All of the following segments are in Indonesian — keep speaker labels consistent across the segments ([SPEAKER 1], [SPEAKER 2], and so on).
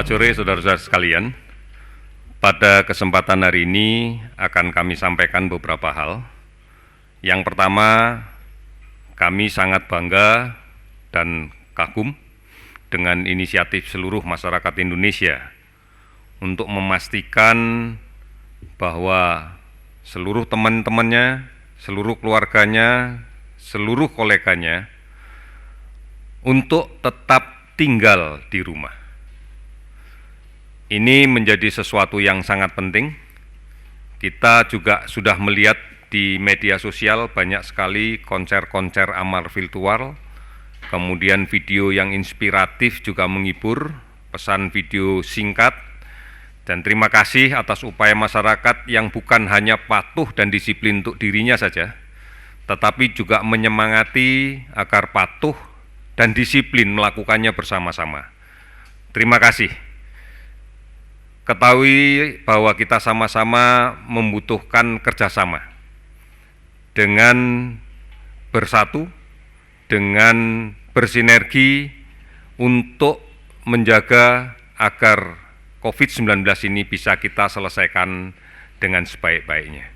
[SPEAKER 1] Selamat sore saudara-saudara sekalian. Pada kesempatan hari ini akan kami sampaikan beberapa hal. Yang pertama, kami sangat bangga dan kagum dengan inisiatif seluruh masyarakat Indonesia untuk memastikan bahwa seluruh teman-temannya, seluruh keluarganya, seluruh koleganya untuk tetap tinggal di rumah. Ini menjadi sesuatu yang sangat penting. Kita juga sudah melihat di media sosial banyak sekali konser-konser amal virtual, kemudian video yang inspiratif juga menghibur, pesan video singkat, dan terima kasih atas upaya masyarakat yang bukan hanya patuh dan disiplin untuk dirinya saja, tetapi juga menyemangati agar patuh dan disiplin melakukannya bersama-sama. Terima kasih. Ketahui bahwa kita sama-sama membutuhkan kerjasama dengan bersatu, dengan bersinergi untuk menjaga agar COVID-19 ini bisa kita selesaikan dengan sebaik-baiknya.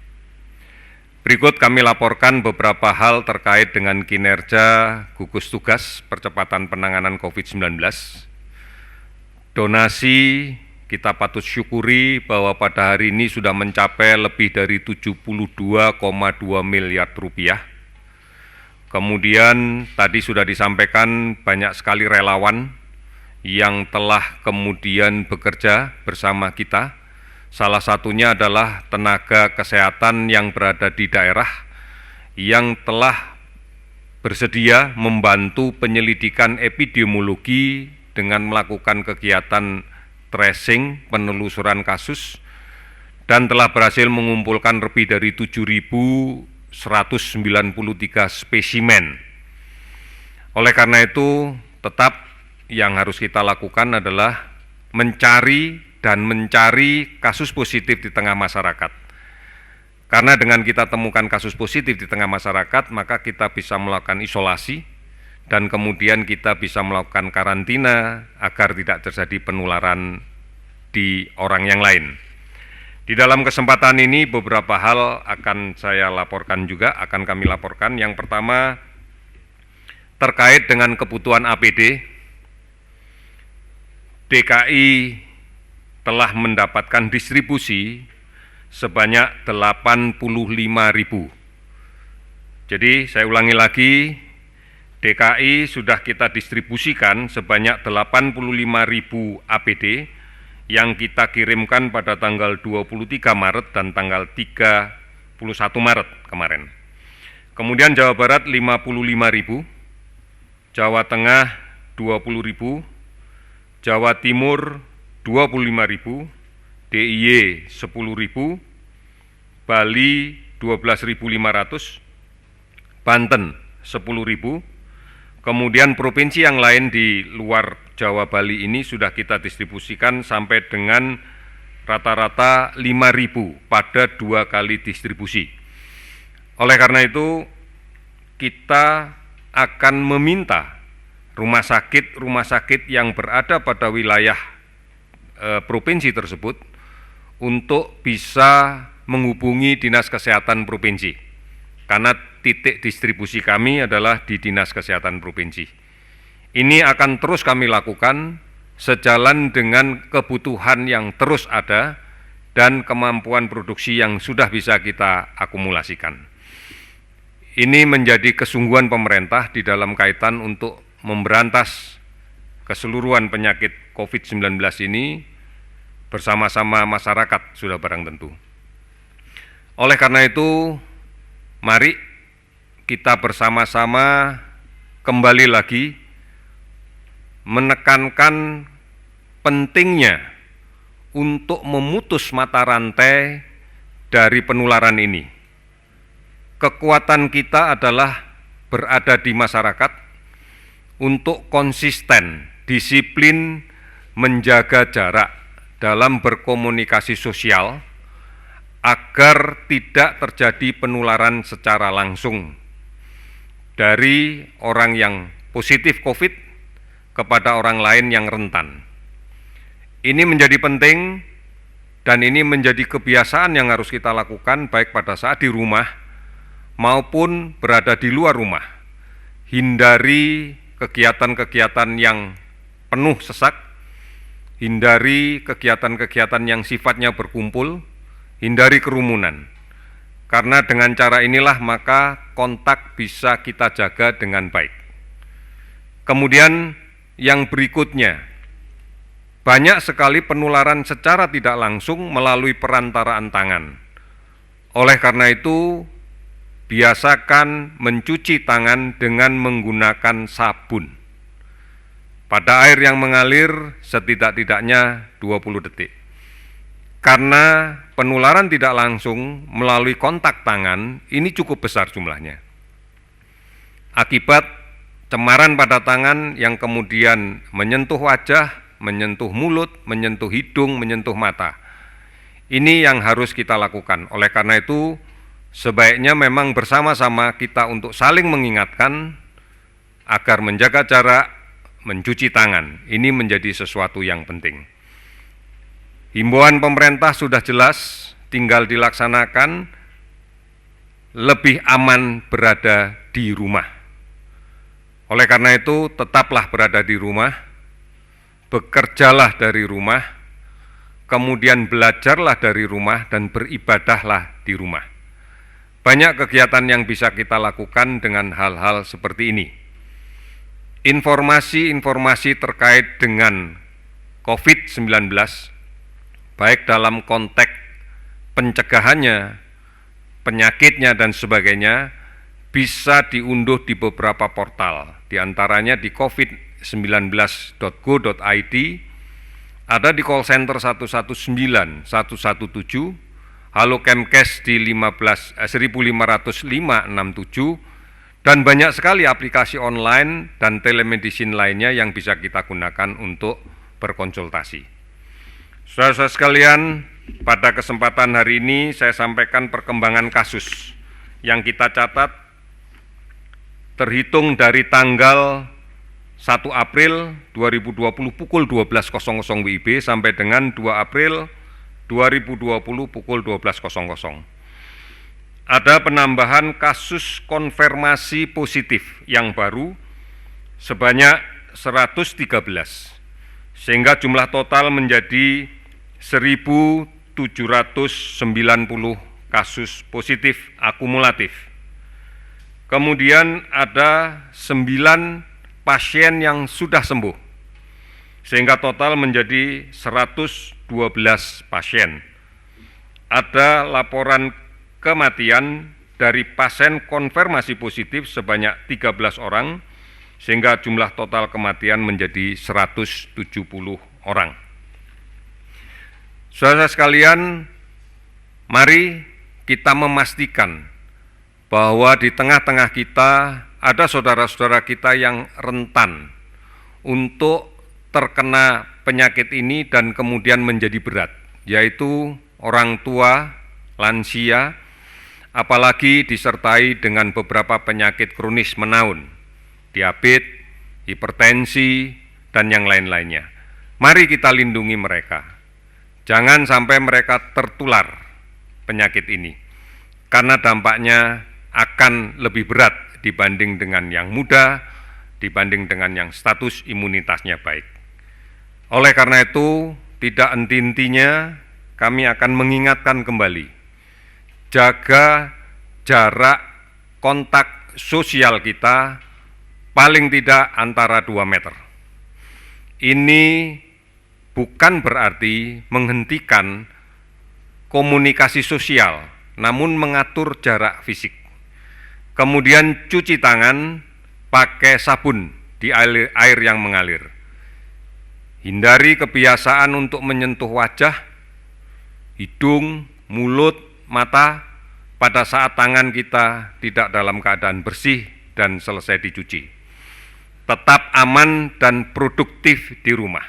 [SPEAKER 1] Berikut kami laporkan beberapa hal terkait dengan kinerja gugus tugas percepatan penanganan COVID-19. Donasi kita patut syukuri bahwa pada hari ini sudah mencapai lebih dari 72,2 miliar rupiah. Kemudian tadi sudah disampaikan banyak sekali relawan yang telah kemudian bekerja bersama kita. Salah satunya adalah tenaga kesehatan yang berada di daerah yang telah bersedia membantu penyelidikan epidemiologi dengan melakukan kegiatan tracing, penelusuran kasus, dan telah berhasil mengumpulkan lebih dari 7.193 spesimen. Oleh karena itu, tetap yang harus kita lakukan adalah mencari kasus positif di tengah masyarakat. Karena dengan kita temukan kasus positif di tengah masyarakat, maka kita bisa melakukan isolasi, dan kemudian kita bisa melakukan karantina agar tidak terjadi penularan di orang yang lain. Di dalam kesempatan ini beberapa hal akan saya laporkan juga, akan kami laporkan. Yang pertama terkait dengan kebutuhan APD, DKI telah mendapatkan distribusi sebanyak 85.000. Jadi saya ulangi lagi, DKI sudah kita distribusikan sebanyak 85.000 APD yang kita kirimkan pada tanggal 23 Maret dan tanggal 31 Maret kemarin. Kemudian Jawa Barat 55.000, Jawa Tengah 20.000, Jawa Timur 25.000, DIY 10.000, Bali 12.500, Banten 10.000. Kemudian provinsi yang lain di luar Jawa Bali ini sudah kita distribusikan sampai dengan rata-rata 5.000 pada 2 kali distribusi. Oleh karena itu, kita akan meminta rumah sakit yang berada pada wilayah provinsi tersebut untuk bisa menghubungi Dinas Kesehatan Provinsi, karena titik distribusi kami adalah di Dinas Kesehatan Provinsi. Ini akan terus kami lakukan sejalan dengan kebutuhan yang terus ada dan kemampuan produksi yang sudah bisa kita akumulasikan. Ini menjadi kesungguhan pemerintah di dalam kaitan untuk memberantas keseluruhan penyakit COVID-19 ini bersama-sama masyarakat, sudah barang tentu. Oleh karena itu, mari kita bersama-sama kembali lagi menekankan pentingnya untuk memutus mata rantai dari penularan ini. Kekuatan kita adalah berada di masyarakat untuk konsisten, disiplin, menjaga jarak dalam berkomunikasi sosial agar tidak terjadi penularan secara langsung dari orang yang positif COVID kepada orang lain yang rentan. Ini menjadi penting dan ini menjadi kebiasaan yang harus kita lakukan baik pada saat di rumah maupun berada di luar rumah. Hindari kegiatan-kegiatan yang penuh sesak, hindari kegiatan-kegiatan yang sifatnya berkumpul, hindari kerumunan. Karena dengan cara inilah maka kontak bisa kita jaga dengan baik. Kemudian yang berikutnya, banyak sekali penularan secara tidak langsung melalui perantaraan tangan. Oleh karena itu, biasakan mencuci tangan dengan menggunakan sabun. Pada air yang mengalir setidak-tidaknya 20 detik. Karena penularan tidak langsung melalui kontak tangan ini cukup besar jumlahnya. Akibat cemaran pada tangan yang kemudian menyentuh wajah, menyentuh mulut, menyentuh hidung, menyentuh mata. Ini yang harus kita lakukan. Oleh karena itu, sebaiknya memang bersama-sama kita untuk saling mengingatkan agar menjaga jarak, mencuci tangan. Ini menjadi sesuatu yang penting. Himbauan pemerintah sudah jelas, tinggal dilaksanakan, lebih aman berada di rumah. Oleh karena itu, tetaplah berada di rumah, bekerjalah dari rumah, kemudian belajarlah dari rumah dan beribadahlah di rumah. Banyak kegiatan yang bisa kita lakukan dengan hal-hal seperti ini. Informasi-informasi terkait dengan COVID-19, baik dalam konteks pencegahannya, penyakitnya dan sebagainya, bisa diunduh di beberapa portal, diantaranya di covid19.go.id, ada di call center 119 117, Halo Kemkes di 1550567, dan banyak sekali aplikasi online dan telemedicine lainnya yang bisa kita gunakan untuk berkonsultasi. Saudara-saudara sekalian, pada kesempatan hari ini saya sampaikan perkembangan kasus yang kita catat terhitung dari tanggal 1 April 2020 pukul 12.00 WIB sampai dengan 2 April 2020 pukul 12.00. Ada penambahan kasus konfirmasi positif yang baru sebanyak 113. Sehingga jumlah total menjadi 1.790 kasus positif akumulatif. Kemudian ada 9 pasien yang sudah sembuh, sehingga total menjadi 112 pasien. Ada laporan kematian dari pasien konfirmasi positif sebanyak 13 orang, sehingga jumlah total kematian menjadi 170 orang. Saudara sekalian, mari kita memastikan bahwa di tengah-tengah kita ada saudara-saudara kita yang rentan untuk terkena penyakit ini dan kemudian menjadi berat, yaitu orang tua, lansia, apalagi disertai dengan beberapa penyakit kronis menaun, diabetes, hipertensi, dan yang lain-lainnya. Mari kita lindungi mereka. Jangan sampai mereka tertular penyakit ini, karena dampaknya akan lebih berat dibanding dengan yang muda, dibanding dengan yang status imunitasnya baik. Oleh karena itu, tidak henti-hentinya kami akan mengingatkan kembali, jaga jarak kontak sosial kita paling tidak antara 2 meter. Ini bukan berarti menghentikan komunikasi sosial, namun mengatur jarak fisik. Kemudian cuci tangan pakai sabun di air yang mengalir. Hindari kebiasaan untuk menyentuh wajah, hidung, mulut, mata pada saat tangan kita tidak dalam keadaan bersih dan selesai dicuci. Tetap aman dan produktif di rumah.